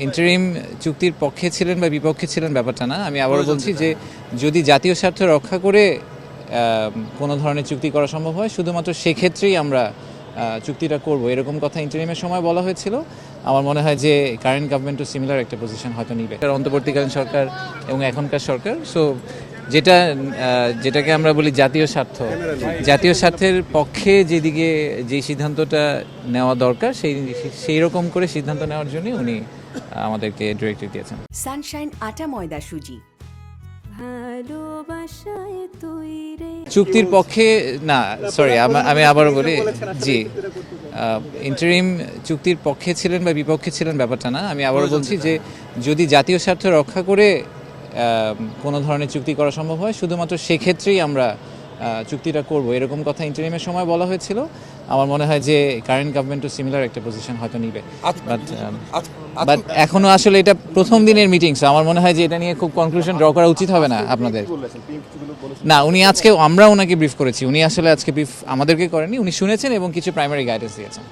Interim চুক্তির পক্ষে ছিলেন বা বিপক্ষে ছিলেন ব্যাপারটা না। আমি আবারও বলছি যে যদি জাতীয় স্বার্থ রক্ষা করে কোনো ধরনের চুক্তি করা সম্ভব হয়, শুধুমাত্র সেক্ষেত্রেই আমরা চুক্তিটা করব, এরকম কথা ইন্টারিমের সময় বলা হয়েছিল। আমার মনে হয় যে কারেন্ট গভর্নমেন্টও সিমিলার একটা পজিশন হয়তো নিবে, অন্তর্বর্তীকালীন সরকার এবং এখনকার সরকার। সো যেটাকে আমরা বলি জাতীয় স্বার্থের পক্ষে যেদিকে যে সিদ্ধান্তটা নেওয়া দরকার সেই রকম করে সিদ্ধান্ত নেওয়ার জন্য উনি আমাদেরকে ডিরেক্টিভ দিয়েছেন। সানশাইন আটা ময়দা সুজি চুক্তির পক্ষে না, সরি, আমি আবারও বলি, জি, ইন্টারিম চুক্তির পক্ষে ছিলেন বা বিপক্ষে ছিলেন ব্যাপারটা না। আমি আবারও বলছি যে যদি জাতীয় স্বার্থ রক্ষা করে কোনো ধরনের চুক্তি করা সম্ভব হয়, শুধুমাত্র সেক্ষেত্রেই আমরা চুক্তিটা করব, এরকম কথা ইন্টারিমের সময় বলা হয়েছিল। আমার মনে হয় যে কারেন্ট গভর্নমেন্টও সিমিলার একটা পজিশন হয়তো নিবে। বাট এখনো আসলে এটা প্রথম দিনের মিটিংস, আমার মনে হয় যে এটা নিয়ে খুব কনক্লুশন ড্র করা উচিত হবে না আপনাদের। না, উনি আজকে, আমরা ওনাকে ব্রিফ করেছি, উনি আসলে আজকে ব্রিফ আমাদেরকে করেনি, উনি শুনেছেন এবং কিছু প্রাইমারি গাইডেন্স দিয়েছেন।